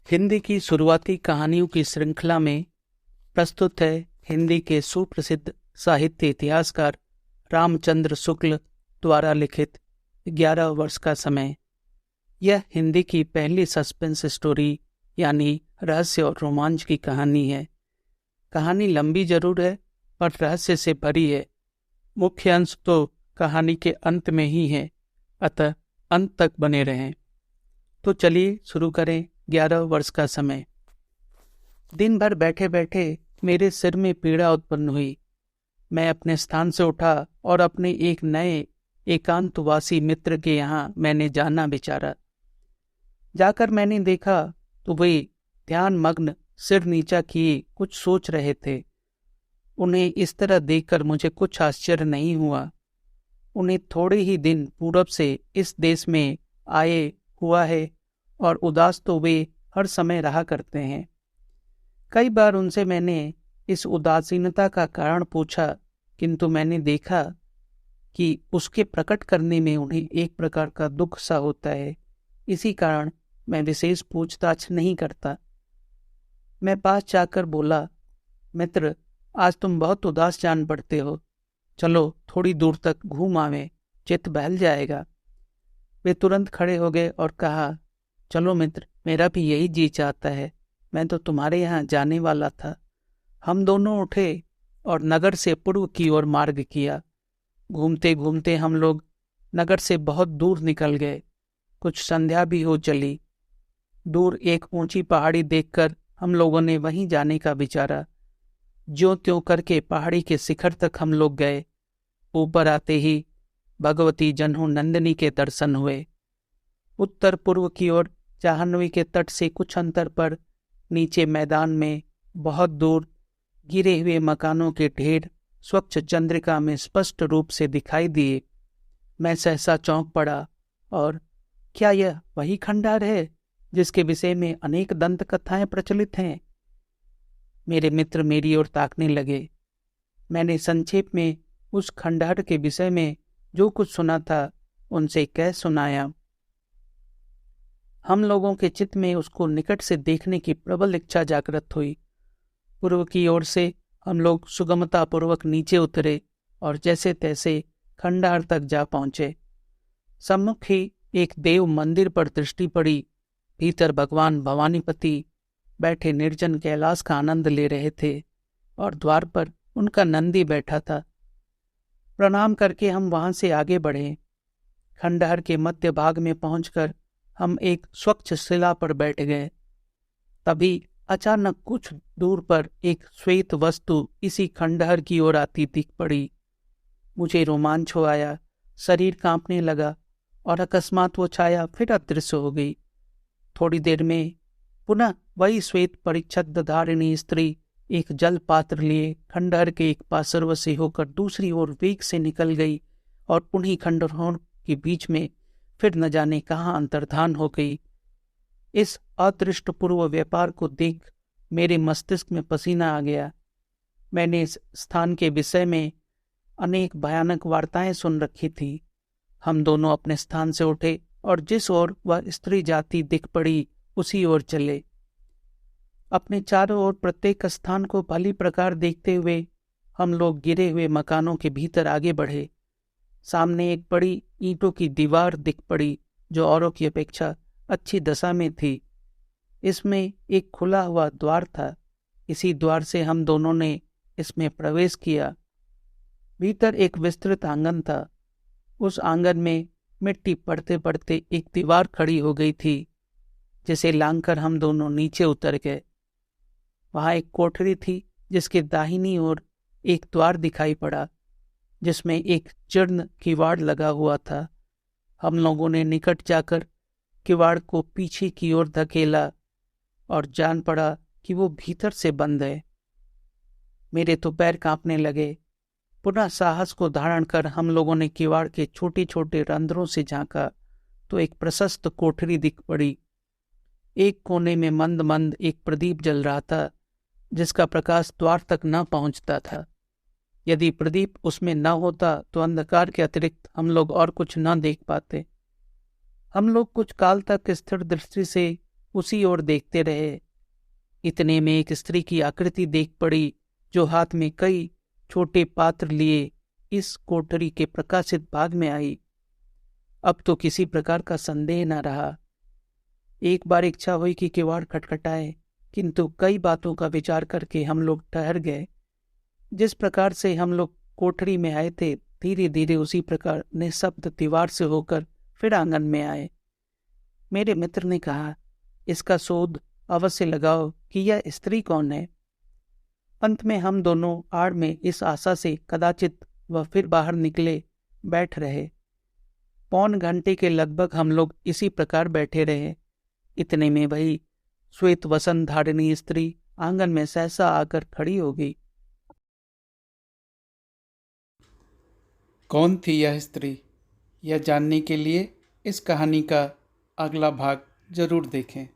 हिंदी की शुरुआती कहानियों की श्रृंखला में प्रस्तुत है हिंदी के सुप्रसिद्ध साहित्य इतिहासकार रामचंद्र शुक्ल द्वारा लिखित 11 वर्ष का समय। यह हिंदी की पहली सस्पेंस स्टोरी यानी रहस्य और रोमांच की कहानी है। कहानी लंबी जरूर है पर रहस्य से भरी है। मुख्य अंश तो कहानी के अंत में ही है, अतः अंत तक बने रहें। तो चलिए शुरू करें 11 वर्ष का समय। दिन भर बैठे बैठे मेरे सिर में पीड़ा उत्पन्न हुई। मैं अपने स्थान से उठा और अपने एक नए एकांतवासी मित्र के यहाँ मैंने जाना विचारा। जाकर मैंने देखा तो वे ध्यान मग्न सिर नीचा किए कुछ सोच रहे थे। उन्हें इस तरह देखकर मुझे कुछ आश्चर्य नहीं हुआ। उन्हें थोड़े ही दिन पूर्व से इस देश में आए हुआ है और उदास तो वे हर समय रहा करते हैं। कई बार उनसे मैंने इस उदासीनता का कारण पूछा, किंतु मैंने देखा कि उसके प्रकट करने में उन्हें एक प्रकार का दुख सा होता है। इसी कारण मैं विशेष पूछताछ नहीं करता। मैं पास जाकर बोला, मित्र, आज तुम बहुत उदास जान पड़ते हो। चलो थोड़ी दूर तक घूम आवे, चित्त बहल जाएगा। वे तुरंत खड़े हो गए और कहा, चलो मित्र, मेरा भी यही जी चाहता है। मैं तो तुम्हारे यहाँ जाने वाला था। हम दोनों उठे और नगर से पूर्व की ओर मार्ग किया। घूमते घूमते हम लोग नगर से बहुत दूर निकल गए। कुछ संध्या भी हो चली। दूर एक ऊंची पहाड़ी देखकर हम लोगों ने वहीं जाने का विचारा। ज्यों त्यों करके पहाड़ी के शिखर तक हम लोग गए। ऊपर आते ही भगवती जन्हू नंदिनी के दर्शन हुए। उत्तर पूर्व की ओर जाह्नवी के तट से कुछ अंतर पर नीचे मैदान में बहुत दूर गिरे हुए मकानों के ढेर स्वच्छ चंद्रिका में स्पष्ट रूप से दिखाई दिए। मैं सहसा चौंक पड़ा। और क्या यह वही खंडार है जिसके विषय में अनेक दंत कथाएं प्रचलित हैं? मेरे मित्र मेरी ओर ताकने लगे। मैंने संक्षेप में उस खंडार के विषय में जो कुछ सुना था उनसे कह सुनाया। हम लोगों के चित्त में उसको निकट से देखने की प्रबल इच्छा जागृत हुई। पूर्व की ओर से हम लोग सुगमता पूर्वक नीचे उतरे और जैसे तैसे खंडार तक जा पहुंचे। सम्मुख ही एक देव मंदिर पर दृष्टि पड़ी। भीतर भगवान भवानीपति बैठे निर्जन कैलाश का आनंद ले रहे थे और द्वार पर उनका नंदी बैठा था। प्रणाम करके हम वहां से आगे बढ़े। खंडहर के मध्य भाग में पहुंचकर हम एक स्वच्छ शिला पर बैठ गए। तभी अचानक कुछ दूर पर एक श्वेत वस्तु इसी खंडहर की ओर आती दिख पड़ी। मुझे रोमांच हो आया, शरीर कांपने लगा और अकस्मात वो छाया फिर अदृश्य हो गई। थोड़ी देर में पुनः वही श्वेत परिच्छद धारिणी स्त्री एक जल पात्र लिए खंडहर के एक पार्श्व से होकर दूसरी ओर वेग से निकल गई और उन्हीं खंडहरों के बीच में फिर न जाने कहाँ अंतर्धान हो गई। इस अदृष्टपूर्व व्यापार को देख मेरे मस्तिष्क में पसीना आ गया। मैंने इस स्थान के विषय में अनेक भयानक वार्ताएं सुन रखी थी। हम दोनों अपने स्थान से उठे और जिस ओर वह स्त्री जाती दिख पड़ी उसी ओर चले। अपने चारों ओर प्रत्येक स्थान को भली प्रकार देखते हुए हम लोग गिरे हुए मकानों के भीतर आगे बढ़े। सामने एक बड़ी ईंटों की दीवार दिख पड़ी जो औरों की अपेक्षा अच्छी दशा में थी। इसमें एक खुला हुआ द्वार था। इसी द्वार से हम दोनों ने इसमें प्रवेश किया। भीतर एक विस्तृत आंगन था। उस आंगन में मिट्टी पड़ते पड़ते एक दीवार खड़ी हो गई थी, जिसे लांघकर हम दोनों नीचे उतर गए। वहां एक कोठरी थी जिसके दाहिनी ओर एक द्वार दिखाई पड़ा जिसमें एक जीर्ण किवाड़ लगा हुआ था। हम लोगों ने निकट जाकर किवाड़ को पीछे की ओर धकेला और जान पड़ा कि वो भीतर से बंद है। मेरे तो पैर कांपने लगे। पुनः साहस को धारण कर हम लोगों ने किवाड़ के छोटे छोटे रंध्रों से झांका तो एक प्रशस्त कोठरी दिख पड़ी। एक कोने में मंद मंद एक प्रदीप जल रहा था जिसका प्रकाश द्वार तक न पहुंचता था। यदि प्रदीप उसमें न होता तो अंधकार के अतिरिक्त हम लोग और कुछ न देख पाते। हम लोग कुछ काल तक स्थिर दृष्टि से उसी ओर देखते रहे। इतने में एक स्त्री की आकृति देख पड़ी जो हाथ में कई छोटे पात्र लिए इस कोठरी के प्रकाशित भाग में आई। अब तो किसी प्रकार का संदेह न रहा। एक बार इच्छा हुई कि किवाड़ खटखटाए, किंतु कई बातों का विचार करके हम लोग ठहर गए। जिस प्रकार से हम लोग कोठरी में आए थे, धीरे धीरे उसी प्रकार निःशब्द दीवार से होकर फिर आंगन में आए। मेरे मित्र ने कहा, इसका शोध अवश्य लगाओ कि यह स्त्री कौन है। अंत में हम दोनों आड़ में इस आशा से कदाचित वह फिर बाहर निकले बैठ रहे। पौन घंटे के लगभग हम लोग इसी प्रकार बैठे रहे। इतने में वही श्वेत वसन धारिणी स्त्री आंगन में सहसा आकर खड़ी हो गई। कौन थी यह स्त्री? यह जानने के लिए इस कहानी का अगला भाग जरूर देखें।